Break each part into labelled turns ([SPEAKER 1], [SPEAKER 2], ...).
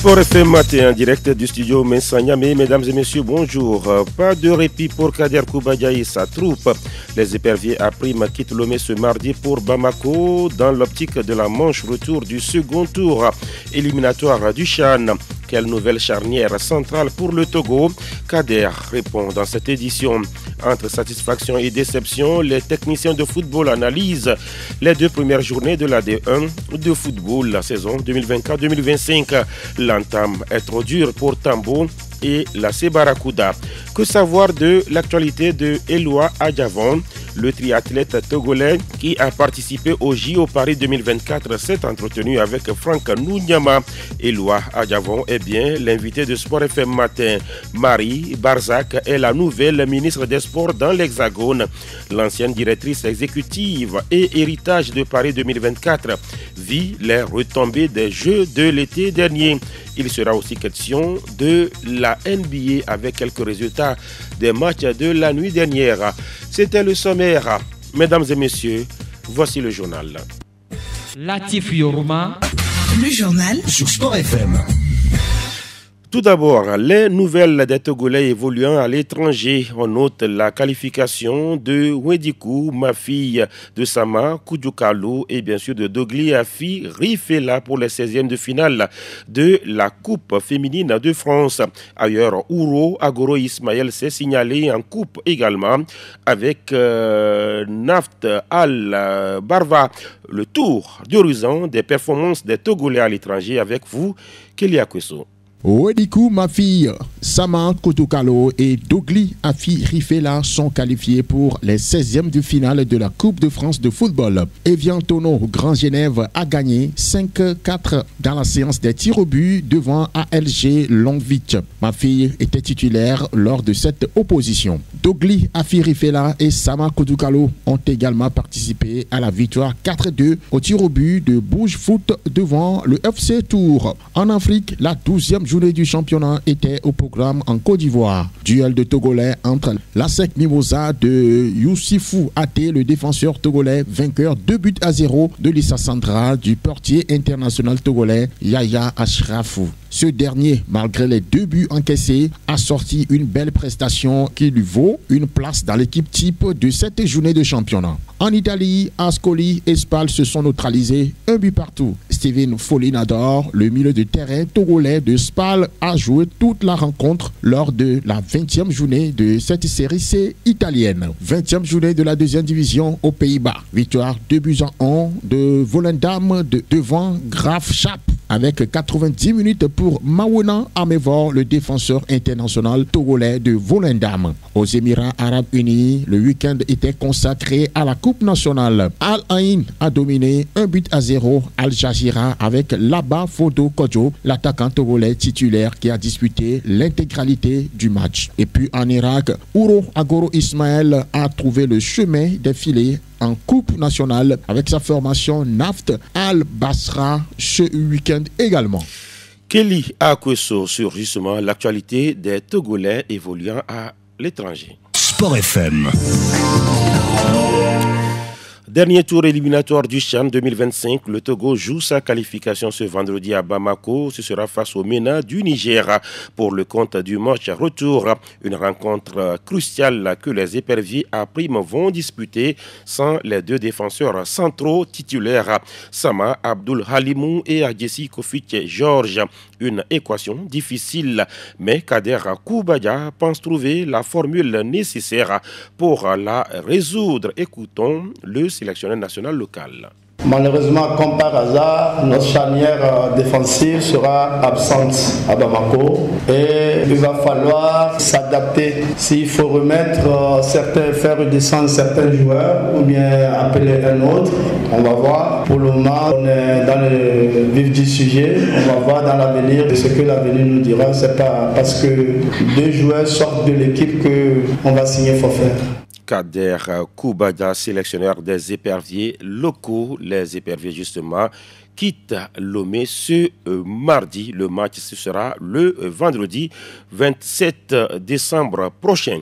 [SPEAKER 1] Sport FM matin en direct du studio Mensanyame. Mesdames et messieurs, bonjour. Pas de répit pour Kader Koubadia et sa troupe. Les éperviers à prime quittent Lomé ce mardi pour Bamako dans l'optique de la manche retour du second tour éliminatoire du CHAN. Quelle nouvelle charnière centrale pour le Togo? Kader répond dans cette édition. Entre satisfaction et déception, les techniciens de football analysent les deux premières journées de la D1 de football, la saison 2024-2025. L'entame est trop dure pour Tambo et la Sebarakuda. Que savoir de l'actualité de Eloi Adjavon, le triathlète togolais qui a participé au JO Paris 2024 s'est entretenu avec Franck Nounyama. Eloi Adjavon est bien l'invité de Sport FM Matin. Marie Barzac est la nouvelle ministre des Sports dans l'Hexagone. L'ancienne directrice exécutive et héritage de Paris 2024 vit les retombées des Jeux de l'été dernier. Il sera aussi question de la NBA avec quelques résultats des matchs de la nuit dernière. C'était le sommaire. Mesdames et messieurs, voici le journal.
[SPEAKER 2] Latif Yoruma.
[SPEAKER 3] Le journal sur Sport FM.
[SPEAKER 1] Tout d'abord, les nouvelles des Togolais évoluant à l'étranger. On note la qualification de Wedikou, ma fille de Sama, Koudjoukalou et bien sûr de Dogli Afi Rifela pour les 16e de finale de la Coupe féminine de France. Ailleurs, Ouro Agoro Ismaël s'est signalé en coupe également avec Naft Al-Barva. Le tour d'horizon des performances des Togolais à l'étranger avec vous, Kélia Kwesso.
[SPEAKER 4] Wedikou, ma fille, Sama Kotoukalo et Dogli Afi Rifela sont qualifiés pour les 16e de finale de la Coupe de France de football. Evian Tono Grand Genève a gagné 5-4 dans la séance des tirs au but devant ALG Longvitch. Ma fille était titulaire lors de cette opposition. Dogli Afi Rifela et Sama Kotoukalo ont également participé à la victoire 4-2 au tir au but de Bouge Foot devant le FC Tours. En Afrique, la 12e journée du championnat était au programme en Côte d'Ivoire. Duel de Togolais entre l'ASEC Mimosa de Youssifou Até, le défenseur togolais, vainqueur 2-0 de l'Issa Central du portier international togolais Yaya Ashrafou. Ce dernier, malgré les 2 buts encaissés, a sorti une belle prestation qui lui vaut une place dans l'équipe type de cette journée de championnat. En Italie, Ascoli et Spal se sont neutralisés 1 but partout. Steven Folinador, le milieu de terrain togolais de Spal, a joué toute la rencontre lors de la 20e journée de cette série C italienne. 20e journée de la 2e division aux Pays-Bas. Victoire 2-1 de Volendam devant Graaf Chap avec 90 minutes pour Mawona Amevor, le défenseur international togolais de Volendam. Aux Émirats Arabes Unis, le week-end était consacré à la Coupe nationale. Al Ain a dominé 1-0 Al Jazeera avec Laba Fodo Kodjo, l'attaquant togolais titulaire qui a disputé l'intégralité du match. Et puis en Irak, Ouro Agoro Ismaël a trouvé le chemin des filets en Coupe nationale avec sa formation Naft Al-Basra ce week-end également.
[SPEAKER 1] Kelly Akweso sur justement l'actualité des Togolais évoluant à l'étranger.
[SPEAKER 3] Sport FM.
[SPEAKER 1] Dernier tour éliminatoire du CHAN 2025, le Togo joue sa qualification ce vendredi à Bamako. Ce sera face au MENA du Niger pour le compte du match retour. Une rencontre cruciale que les éperviers à prime vont disputer sans les 2 défenseurs centraux titulaires, Sama Abdul Halimou et Adjessi Kofic Georges. Une équation difficile, mais Kader Koubadia pense trouver la formule nécessaire pour la résoudre. Écoutons le sélectionneur national local.
[SPEAKER 5] Malheureusement, comme par hasard, notre charnière défensive sera absente à Bamako et il va falloir s'adapter. S'il faut remettre faire redescendre certains joueurs ou bien appeler un autre, on va voir. Pour le moment, on est dans le vif du sujet. On va voir dans l'avenir de ce que l'avenir nous dira. C'est pas parce que 2 joueurs sortent de l'équipe qu'on va signer forfait.
[SPEAKER 1] Kader Koubadia, sélectionneur des éperviers locaux. Les éperviers, justement, quittent Lomé ce mardi. Le match, ce sera le vendredi 27 décembre prochain.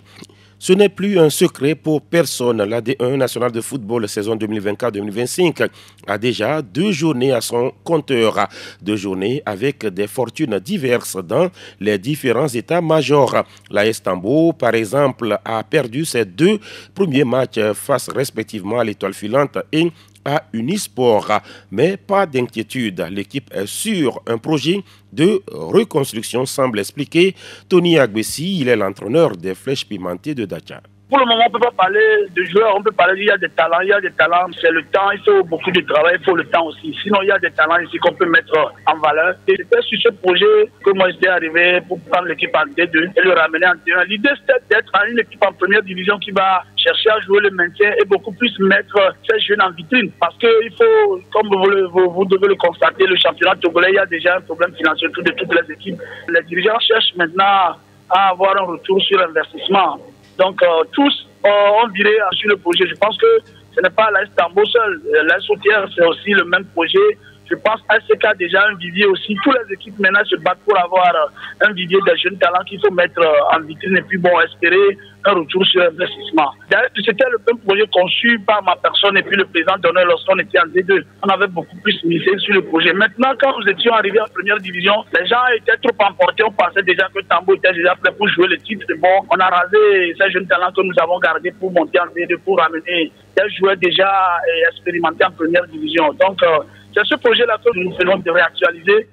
[SPEAKER 1] Ce n'est plus un secret pour personne. La D1 nationale de football saison 2024-2025 a déjà 2 journées à son compteur. 2 journées avec des fortunes diverses dans les différents états-majors. L'AS Tambo, par exemple, a perdu ses 2 premiers matchs face respectivement à l'Étoile Filante et à Unisport. Mais pas d'inquiétude, l'équipe est sur un projet de reconstruction, semble expliquer Tony Agbessi. Il est l'entraîneur des Flèches Pimentées de Dacha.
[SPEAKER 6] Pour le moment, on ne peut pas parler de joueurs, on peut parler qu'il y a des talents, c'est le temps, il faut beaucoup de travail, il faut le temps aussi. Sinon, il y a des talents ici qu'on peut mettre en valeur. Et c'était sur ce projet que moi j'étais arrivé pour prendre l'équipe en D2 et le ramener en D1. L'idée c'était d'être une équipe en première division qui va chercher à jouer le maintien et beaucoup plus mettre ces jeunes en vitrine. Parce qu'il faut, comme vous devez le constater, le championnat togolais, il y a déjà un problème financier de toutes les équipes. Les dirigeants cherchent maintenant à avoir un retour sur investissement. Donc tous ont viré sur le projet. Je pense que ce n'est pas l'AS Tambo seul. L'AS Sautière, c'est aussi le même projet. Je pense à ASC a déjà un vivier aussi. Toutes les équipes maintenant se battent pour avoir un vivier de jeunes talents qu'il faut mettre en vitrine et puis espérer un retour sur investissement. D'ailleurs, c'était le même projet conçu par ma personne et puis le président d'honneur lorsqu'on était en D2. On avait beaucoup plus misé sur le projet. Maintenant, quand nous étions arrivés en première division, les gens étaient trop emportés. On pensait déjà que Tambo était déjà prêt pour jouer le titre. Bon, on a rasé ces jeunes talents que nous avons gardés pour monter en D2, pour ramener des joueurs déjà expérimentés en première division. Donc, c'est ce projet-là que nous venons de réactualiser.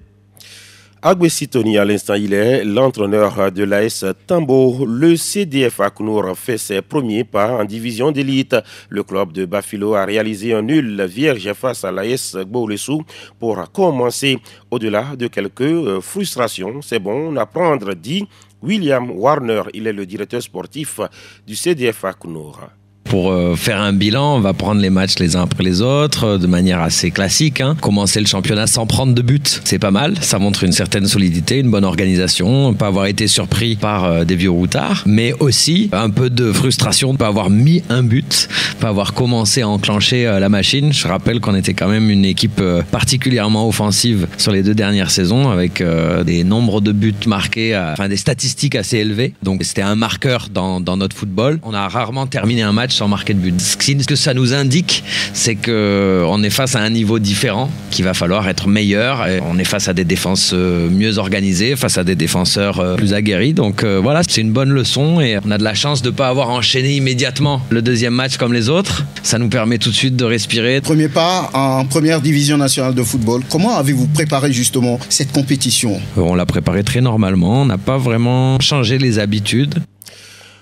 [SPEAKER 1] Agbessi Tony, à l'instant, il est l'entraîneur de l'AS Tambo. Le CDF Aknour fait ses premiers pas en division d'élite. Le club de Bafilo a réalisé un nul vierge face à l'AS Gbolessou pour commencer. Au-delà de quelques frustrations, c'est bon à prendre, dit William Warner. Il est le directeur sportif du CDF Aknour.
[SPEAKER 7] Pour faire un bilan, on va prendre les matchs les uns après les autres de manière assez classique. Commencer le championnat sans prendre de but, c'est pas mal. Ça montre une certaine solidité, une bonne organisation, pas avoir été surpris par des vieux routards, mais aussi un peu de frustration de ne pas avoir mis un but, pas avoir commencé à enclencher la machine. Je rappelle qu'on était quand même une équipe particulièrement offensive sur les 2 dernières saisons avec des nombres de buts marqués, des statistiques assez élevées. Donc c'était un marqueur dans notre football. On a rarement terminé un match sans marquer de but. Ce que ça nous indique, c'est qu'on est face à un niveau différent, qu'il va falloir être meilleur. Et on est face à des défenses mieux organisées, face à des défenseurs plus aguerris. Donc voilà, c'est une bonne leçon et on a de la chance de ne pas avoir enchaîné immédiatement le deuxième match comme les autres. Ça nous permet tout de suite de respirer.
[SPEAKER 8] Premier pas en première division nationale de football. Comment avez-vous préparé justement cette compétition ?
[SPEAKER 7] On l'a préparé très normalement. On n'a pas vraiment changé les habitudes.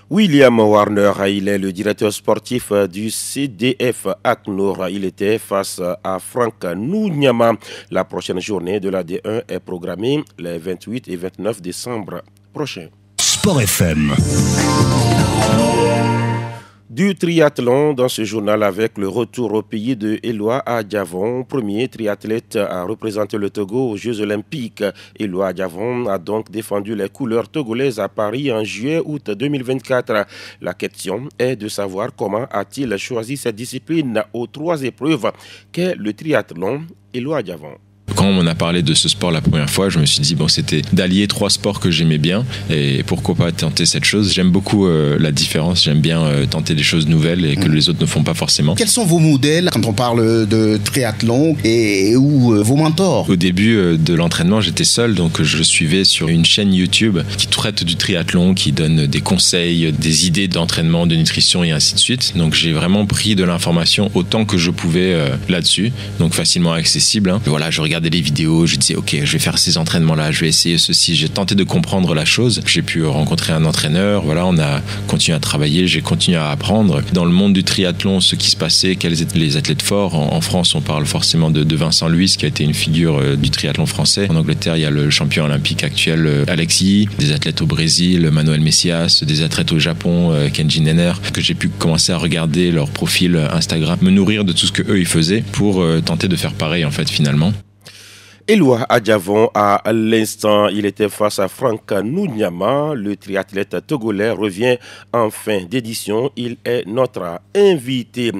[SPEAKER 1] William Warner, il est le directeur sportif du CDF Aknour. Il était face à Franck Nounyama. La prochaine journée de la D1 est programmée les 28 et 29 décembre prochains.
[SPEAKER 3] Sport FM.
[SPEAKER 1] Du triathlon dans ce journal avec le retour au pays de Éloi Adjavon, premier triathlète à représenter le Togo aux Jeux Olympiques. Éloi Adjavon a donc défendu les couleurs togolaises à Paris en juillet-août 2024. La question est de savoir comment a-t-il choisi cette discipline aux 3 épreuves qu'est le triathlon. Éloi Adjavon.
[SPEAKER 9] Quand on a parlé de ce sport la première fois, je me suis dit, c'était d'allier 3 sports que j'aimais bien et pourquoi pas tenter cette chose. J'aime beaucoup la différence, j'aime bien tenter des choses nouvelles et que les autres ne font pas forcément.
[SPEAKER 8] Quels sont vos modèles quand on parle de triathlon et où vos mentors ?
[SPEAKER 9] Au début de l'entraînement, j'étais seul, donc je suivais sur une chaîne YouTube qui traite du triathlon, qui donne des conseils, des idées d'entraînement, de nutrition et ainsi de suite. Donc j'ai vraiment pris de l'information autant que je pouvais là-dessus, donc facilement accessible. Voilà, je regardais les vidéos, je disais ok, je vais faire ces entraînements-là, je vais essayer ceci. J'ai tenté de comprendre la chose. J'ai pu rencontrer un entraîneur. Voilà, on a continué à travailler, j'ai continué à apprendre. Dans le monde du triathlon, ce qui se passait, quels étaient les athlètes forts. En France, on parle forcément de Vincent Luis, qui a été une figure du triathlon français. En Angleterre, il y a le champion olympique actuel, Alexis, des athlètes au Brésil, Manuel Messias, des athlètes au Japon, Kenji Nenner, que j'ai pu commencer à regarder leur profil Instagram, me nourrir de tout ce que eux ils faisaient pour tenter de faire pareil en fait finalement.
[SPEAKER 1] Éloi Adjavon, à l'instant, il était face à Franck Nounyama. Le triathlète togolais revient en fin d'édition. Il est notre invité.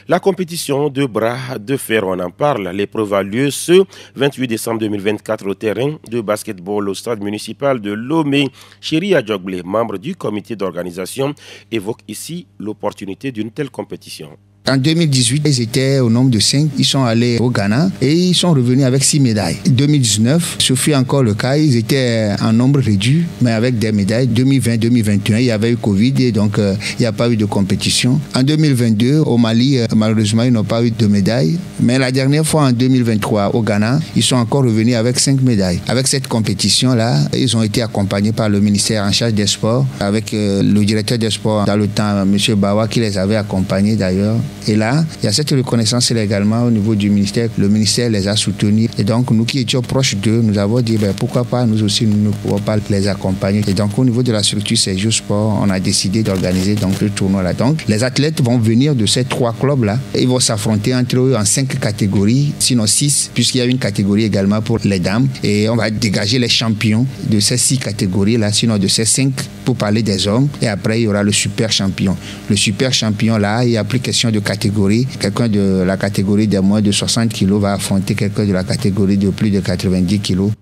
[SPEAKER 1] La compétition de bras de fer, on en parle. L'épreuve a lieu ce 28 décembre 2024 au terrain de basketball au stade municipal de Lomé. Chéri Adjogblé, membre du comité d'organisation, évoque ici l'opportunité d'une telle compétition.
[SPEAKER 10] En 2018, ils étaient au nombre de 5. Ils sont allés au Ghana et ils sont revenus avec 6 médailles. 2019, ce fut encore le cas. Ils étaient en nombre réduit, mais avec des médailles. 2020-2021, il y avait eu Covid et donc il n'y a pas eu de compétition. En 2022, au Mali, malheureusement, ils n'ont pas eu de médailles. Mais la dernière fois, en 2023, au Ghana, ils sont encore revenus avec 5 médailles. Avec cette compétition-là, ils ont été accompagnés par le ministère en charge des sports, avec le directeur des sports dans le temps, M. Bawa, qui les avait accompagnés d'ailleurs. Et là, il y a cette reconnaissance également au niveau du ministère. Le ministère les a soutenus. Et donc, nous qui étions proches d'eux, nous avons dit, pourquoi pas, nous aussi, nous ne pouvons pas les accompagner. Et donc, au niveau de la structure Sergio Sport, on a décidé d'organiser donc le tournoi-là. Donc, les athlètes vont venir de ces 3 clubs-là. Ils vont s'affronter entre eux en 5 catégories, sinon 6, puisqu'il y a une catégorie également pour les dames. Et on va dégager les champions de ces 6 catégories-là, sinon de ces 5 pour parler des hommes. Et après, il y aura le super champion. Le super champion-là, il n'y a plus question de catégorie. Quelqu'un de la catégorie de moins de 60 kg va affronter quelqu'un de la catégorie de plus de 90 kg.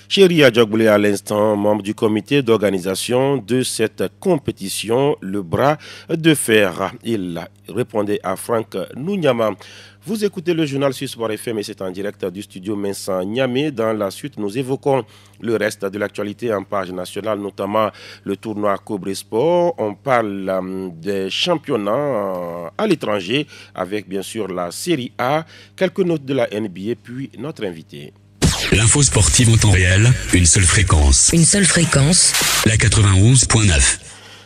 [SPEAKER 1] Chéri Adjogblé, à l'instant, membre du comité d'organisation de cette compétition, le bras de fer. Il répondait à Franck Nounyama. Vous écoutez le journal sur Sport FM et c'est en direct du studio Minsan Niamey. Dans la suite, nous évoquons le reste de l'actualité en page nationale, notamment le tournoi Cobre Sport. On parle des championnats à l'étranger avec bien sûr la Série A, quelques notes de la NBA, puis notre invité.
[SPEAKER 3] L'info sportive en temps réel, une seule fréquence.
[SPEAKER 11] Une seule fréquence.
[SPEAKER 3] La 91.9.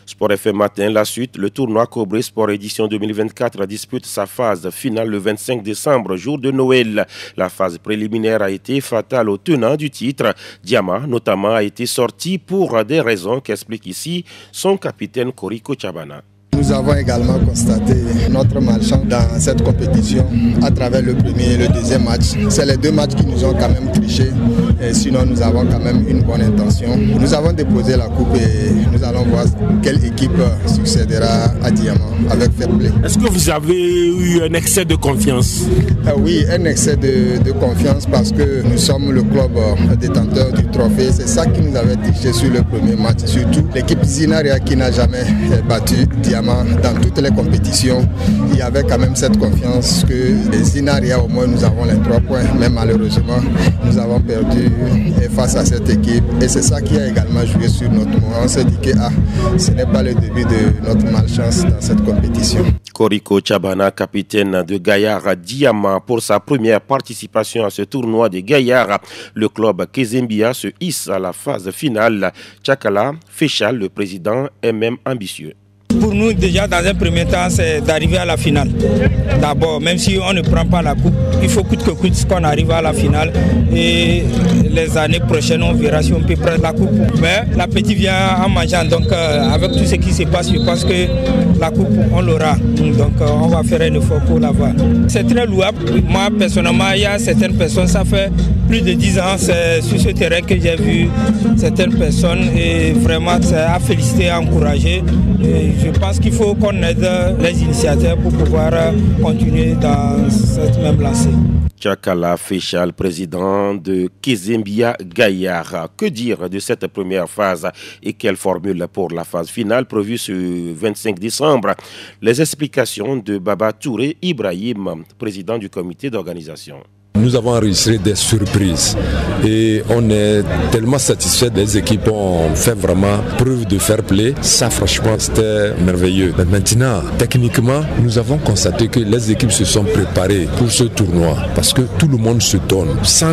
[SPEAKER 1] Sport FM matin, la suite, le tournoi Cobre Sport édition 2024 dispute sa phase finale le 25 décembre, jour de Noël. La phase préliminaire a été fatale au tenant du titre. Diama, notamment, a été sorti pour des raisons qu'explique ici son capitaine Koriko Chabana.
[SPEAKER 5] Nous avons également constaté notre malchance dans cette compétition à travers le premier et le deuxième match. C'est les 2 matchs qui nous ont quand même triché. Et sinon, nous avons quand même une bonne intention. Nous avons déposé la coupe et nous allons voir quelle équipe succédera à Diamant avec fair play.
[SPEAKER 12] Est-ce que vous avez eu un excès de confiance?
[SPEAKER 5] Oui, un excès de confiance parce que nous sommes le club détenteur du trophée. C'est ça qui nous avait triché sur le premier match. Surtout l'équipe Zinaria qui n'a jamais battu Diamant dans toutes les compétitions. Il y avait quand même cette confiance que les Zinaria, au moins nous avons les 3 points, mais malheureusement nous avons perdu face à cette équipe et c'est ça qui a également joué sur notre moral. On s'est dit que ce n'est pas le début de notre malchance dans cette compétition.
[SPEAKER 1] Koriko Chabana, capitaine de Gaillard Diamant, pour sa première participation à ce tournoi de Gaillard. Le club Kezembia se hisse à la phase finale. Tchakala Féchal, le président, est même ambitieux.
[SPEAKER 13] Pour nous, déjà, dans un premier temps, c'est d'arriver à la finale. D'abord, même si on ne prend pas la coupe, il faut coûte que coûte qu'on arrive à la finale. Et les années prochaines, on verra si on peut prendre la coupe. Mais l'appétit vient en mangeant. Donc, avec tout ce qui se passe, je pense que la coupe, on l'aura. Donc, on va faire un effort pour l'avoir. C'est très louable. Moi, personnellement, il y a certaines personnes, ça fait plus de 10 ans, c'est sur ce terrain que j'ai vu certaines personnes. Et vraiment, c'est à féliciter, à encourager. Et je pense qu'il faut qu'on aide les initiateurs pour pouvoir continuer dans cette même lancée.
[SPEAKER 1] Tchakala Féchal, président de Kezembia Gaillard. Que dire de cette première phase et quelle formule pour la phase finale prévue ce 25 décembre? Les explications de Baba Touré Ibrahim, président du comité d'organisation.
[SPEAKER 14] Nous avons enregistré des surprises et on est tellement satisfait. Les équipes ont fait vraiment preuve de fair play. Ça, franchement, c'était merveilleux. Mais maintenant, techniquement, nous avons constaté que les équipes se sont préparées pour ce tournoi parce que tout le monde se donne. 100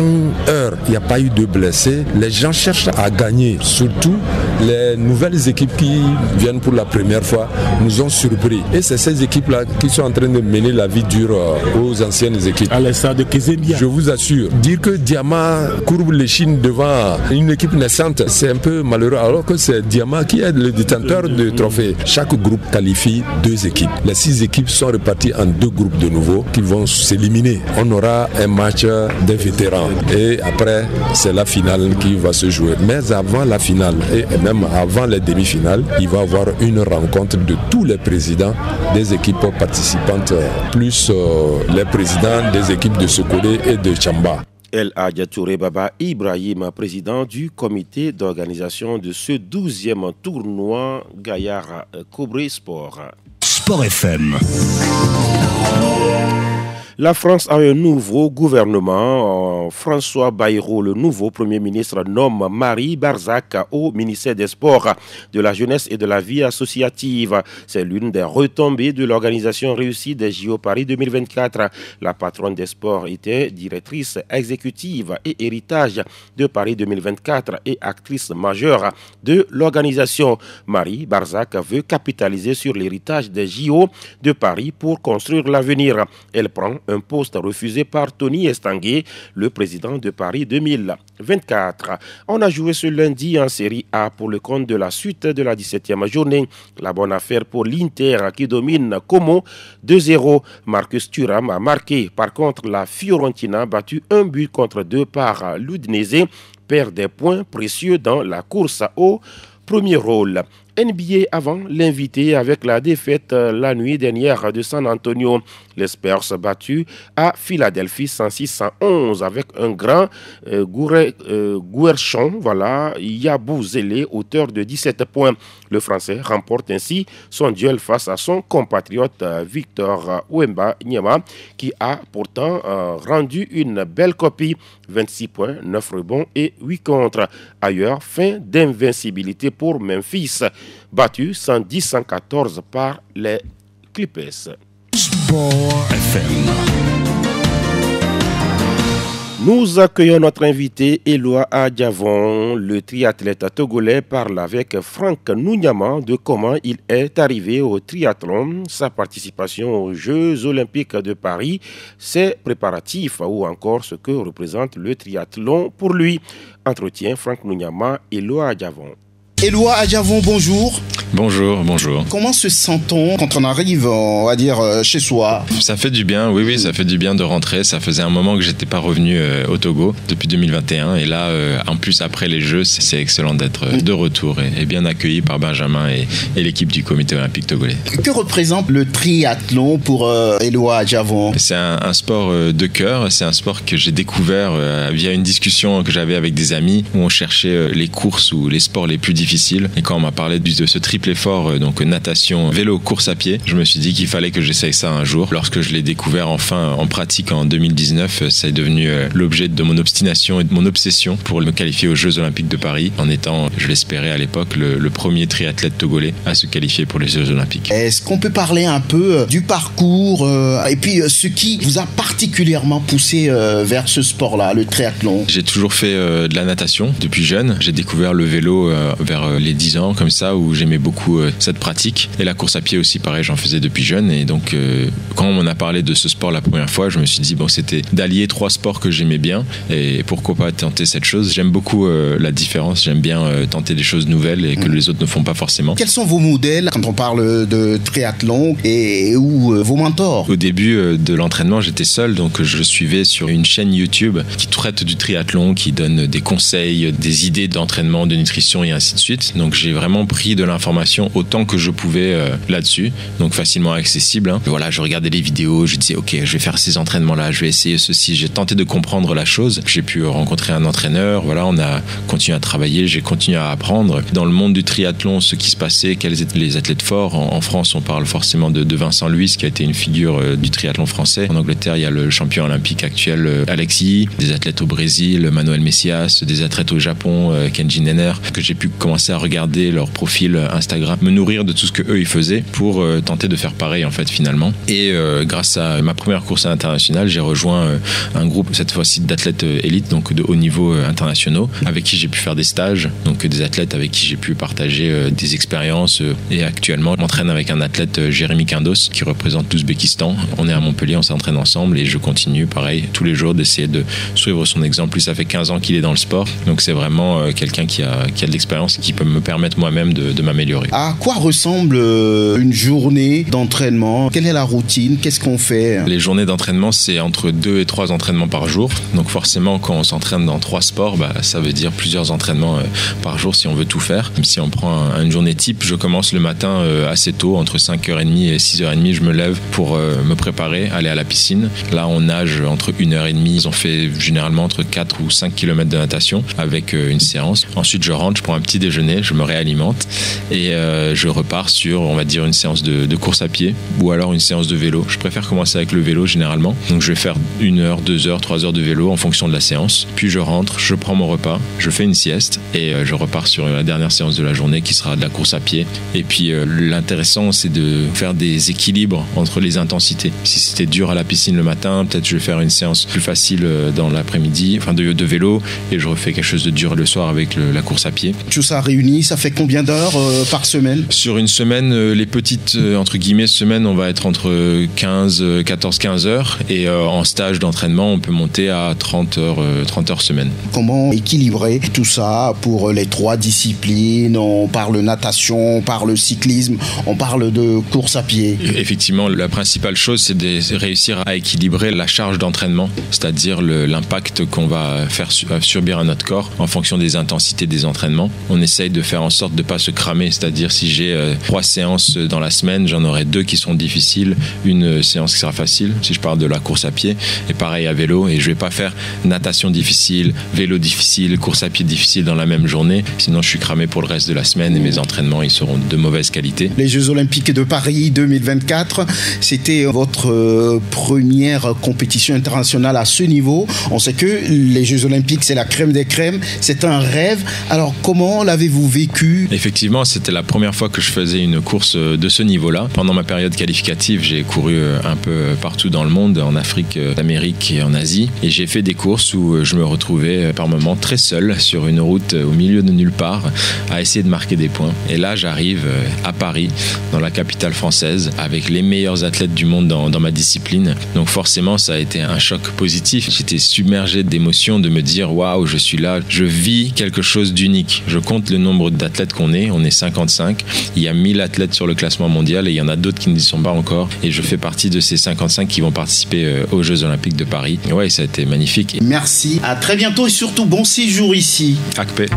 [SPEAKER 14] heures, il n'y a pas eu de blessés. Les gens cherchent à gagner. Surtout, les nouvelles équipes qui viennent pour la première fois nous ont surpris. Et c'est ces équipes-là qui sont en train de mener la vie dure aux anciennes équipes.
[SPEAKER 12] À l'instar de Kezembia
[SPEAKER 14] Je vous assure, dire que Diama courbe l'échine devant une équipe naissante, c'est un peu malheureux, alors que c'est Diama qui est le détenteur de trophée. Chaque groupe qualifie 2 équipes. Les 6 équipes sont réparties en 2 groupes de nouveau qui vont s'éliminer. On aura un match des vétérans et après c'est la finale qui va se jouer. Mais avant la finale et même avant les demi-finales, il va y avoir une rencontre de tous les présidents des équipes participantes, plus les présidents des équipes de Sokolé et de Chamba.
[SPEAKER 1] El Hadj Touré Baba Ibrahim, président du comité d'organisation de ce 12e tournoi Gaillard Cobré Sport.
[SPEAKER 3] Sport FM.
[SPEAKER 1] La France a un nouveau gouvernement. François Bayrou, le nouveau Premier ministre, nomme Marie Barzac au ministère des Sports, de la Jeunesse et de la Vie associative. C'est l'une des retombées de l'organisation réussie des JO Paris 2024. La patronne des sports était directrice exécutive et héritage de Paris 2024 et actrice majeure de l'organisation. Marie Barzac veut capitaliser sur l'héritage des JO de Paris pour construire l'avenir. Elle prend un poste refusé par Tony Estanguet, le président de Paris 2024. On a joué ce lundi en Série A pour le compte de la suite de la 17e journée. La bonne affaire pour l'Inter qui domine Como 2-0. Marcus Thuram a marqué. Par contre, la Fiorentina a battu 1-2 par l'Udinese, perd des points précieux dans la course au premier rôle. NBA avant l'invité avec la défaite la nuit dernière de San Antonio. Les Spurs battus à Philadelphie 106-111 avec un grand Guerchon, Yabou Zélé, auteur de 17 points. Le Français remporte ainsi son duel face à son compatriote Victor Wembanyama qui a pourtant rendu une belle copie. 26 points, 9 rebonds et 8 contres. Ailleurs, fin d'invincibilité pour Memphis, battu 110-114 par les Clippers.
[SPEAKER 3] Sport FM.
[SPEAKER 1] Nous accueillons notre invité Éloi Adjavon, le triathlète togolais, parle avec Franck Nounyama de comment il est arrivé au triathlon, sa participation aux Jeux Olympiques de Paris, ses préparatifs ou encore ce que représente le triathlon pour lui. Entretien Franck Nounyama, Éloi Adjavon.
[SPEAKER 8] Éloi Adjavon, bonjour.
[SPEAKER 9] Bonjour, bonjour.
[SPEAKER 8] Comment se sent-on quand on arrive, on va dire, chez soi?
[SPEAKER 9] Ça fait du bien, oui, ça fait du bien de rentrer. Ça faisait un moment que j'étais pas revenu au Togo depuis 2021. Et là, en plus, après les Jeux, c'est excellent d'être de retour et bien accueilli par Benjamin et l'équipe du comité olympique togolais.
[SPEAKER 8] Que représente le triathlon pour Éloi Adjavon?
[SPEAKER 9] C'est un sport de cœur. C'est un sport que j'ai découvert via une discussion que j'avais avec des amis où on cherchait les courses ou les sports les plus difficiles. Et quand on m'a parlé de ce triple effort, donc natation, vélo, course à pied, je me suis dit qu'il fallait que j'essaye ça un jour. Lorsque je l'ai découvert enfin en pratique en 2019, ça est devenu l'objet de mon obstination et de mon obsession pour me qualifier aux Jeux Olympiques de Paris, en étant, je l'espérais à l'époque, le premier triathlète togolais à se qualifier pour les Jeux Olympiques.
[SPEAKER 8] Est-ce qu'on peut parler un peu du parcours et puis ce qui vous a particulièrement poussé vers ce sport-là, le triathlon?
[SPEAKER 9] J'ai toujours fait de la natation depuis jeune. J'ai découvert le vélo vers les 10 ans, comme ça, où j'aimais beaucoup cette pratique. Et la course à pied aussi, pareil, j'en faisais depuis jeune. Et donc, quand on a parlé de ce sport la première fois, je me suis dit, bon, c'était d'allier 3 sports que j'aimais bien. Et pourquoi pas tenter cette chose? J'aime beaucoup la différence. J'aime bien tenter des choses nouvelles et que les autres ne font pas forcément.
[SPEAKER 8] Quels sont vos modèles quand on parle de triathlon et où vos mentors?
[SPEAKER 9] Au début de l'entraînement, j'étais seul, donc je suivais sur une chaîne YouTube qui traite du triathlon, qui donne des conseils, des idées d'entraînement, de nutrition et ainsi de suite. Donc j'ai vraiment pris de l'information autant que je pouvais là-dessus, donc facilement accessible. Voilà, je regardais les vidéos, je disais ok, je vais faire ces entraînements-là, je vais essayer ceci. J'ai tenté de comprendre la chose. J'ai pu rencontrer un entraîneur. Voilà, on a continué à travailler, j'ai continué à apprendre. Dans le monde du triathlon, ce qui se passait, quels étaient les athlètes forts. En France, on parle forcément de Vincent Luis, qui a été une figure du triathlon français. En Angleterre, il y a le champion olympique actuel Alexis, des athlètes au Brésil, Manuel Messias, des athlètes au Japon, Kenji Nenner, que j'ai pu commencer commencé à regarder leur profil Instagram, me nourrir de tout ce que eux ils faisaient pour tenter de faire pareil en fait finalement. Et grâce à ma première course internationale, j'ai rejoint un groupe cette fois-ci d'athlètes élites, donc de haut niveau internationaux, avec qui j'ai pu faire des stages, donc des athlètes avec qui j'ai pu partager des expériences. Et actuellement, je m'entraîne avec un athlète, Jérémy Quindos, qui représente l'Ouzbékistan. On est à Montpellier, on s'entraîne ensemble et je continue pareil tous les jours d'essayer de suivre son exemple. Lui, ça fait 15 ans qu'il est dans le sport, donc c'est vraiment quelqu'un qui a de l'expérience et qui peut me permettre moi-même de m'améliorer.
[SPEAKER 8] À quoi ressemble une journée d'entraînement? Quelle est la routine? Qu'est-ce qu'on fait?
[SPEAKER 9] Les journées d'entraînement, c'est entre 2 et 3 entraînements par jour. Donc forcément, quand on s'entraîne dans 3 sports, ça veut dire plusieurs entraînements par jour si on veut tout faire. Même si on prend une journée type, je commence le matin assez tôt, entre 5h30 et 6h30, je me lève pour me préparer, aller à la piscine. Là, on nage entre 1h30. On fait généralement entre 4 ou 5 km de natation avec une séance. Ensuite, je rentre, je prends un petit déjeuner, je me réalimente et je repars sur, on va dire, une séance de course à pied ou alors une séance de vélo. Je préfère commencer avec le vélo généralement. Donc, je vais faire 1 heure, 2 heures, 3 heures de vélo en fonction de la séance. Puis, je rentre, je prends mon repas, je fais une sieste et je repars sur la dernière séance de la journée qui sera de la course à pied. Et puis, l'intéressant, c'est de faire des équilibres entre les intensités. Si c'était dur à la piscine le matin, peut-être je vais faire une séance plus facile dans l'après-midi, enfin de vélo, et je refais quelque chose de dur le soir avec la course à pied.
[SPEAKER 8] Tout ça réuni, ça fait combien d'heures par semaine?
[SPEAKER 9] Sur une semaine, les petites, entre guillemets, semaines, on va être entre 14-15 heures, et en stage d'entraînement, on peut monter à 30 heures semaine.
[SPEAKER 8] Comment équilibrer tout ça pour les 3 disciplines? On parle natation, on parle cyclisme, on parle de course à pied.
[SPEAKER 9] Effectivement, la principale chose, c'est de réussir à équilibrer la charge d'entraînement, c'est-à-dire l'impact qu'on va faire subir à notre corps en fonction des intensités des entraînements. On essaye de faire en sorte de ne pas se cramer, c'est-à-dire si j'ai 3 séances dans la semaine, j'en aurai 2 qui seront difficiles, une séance qui sera facile, si je parle de la course à pied, et pareil à vélo, et je ne vais pas faire natation difficile, vélo difficile, course à pied difficile dans la même journée, sinon je suis cramé pour le reste de la semaine et mes entraînements ils seront de mauvaise qualité.
[SPEAKER 8] Les Jeux Olympiques de Paris 2024, c'était votre première compétition internationale à ce niveau. On sait que les Jeux Olympiques, c'est la crème des crèmes, c'est un rêve. Alors comment l'avez-vous vécu?
[SPEAKER 9] Effectivement, c'était la première fois que je faisais une course de ce niveau-là. Pendant ma période qualificative, j'ai couru un peu partout dans le monde, en Afrique, en Amérique et en Asie. Et j'ai fait des courses où je me retrouvais par moments très seul sur une route au milieu de nulle part à essayer de marquer des points. Et là, j'arrive à Paris, dans la capitale française, avec les meilleurs athlètes du monde dans ma discipline. Donc forcément, ça a été un choc positif. J'étais submergé d'émotions de me dire « Waouh, je suis là, je vis quelque chose d'unique ». Je compte le nombre d'athlètes qu'on est 55. Il y a 1000 athlètes sur le classement mondial et il y en a d'autres qui n'y sont pas encore. Et je fais partie de ces 55 qui vont participer aux Jeux Olympiques de Paris. Et ouais, ça a été magnifique.
[SPEAKER 8] Merci, à très bientôt et surtout bon séjour ici.
[SPEAKER 9] Akpe.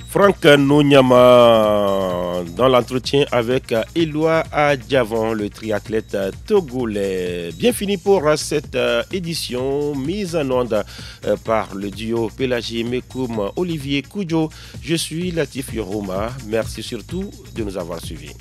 [SPEAKER 1] Franck Nonyama dans l'entretien avec Éloi Adjavon, le triathlète togolais. Bien fini pour cette édition mise en onde par le duo Pélagie Mekoum Olivier Koudjo. Je suis Latif Yoroma. Merci surtout de nous avoir suivis.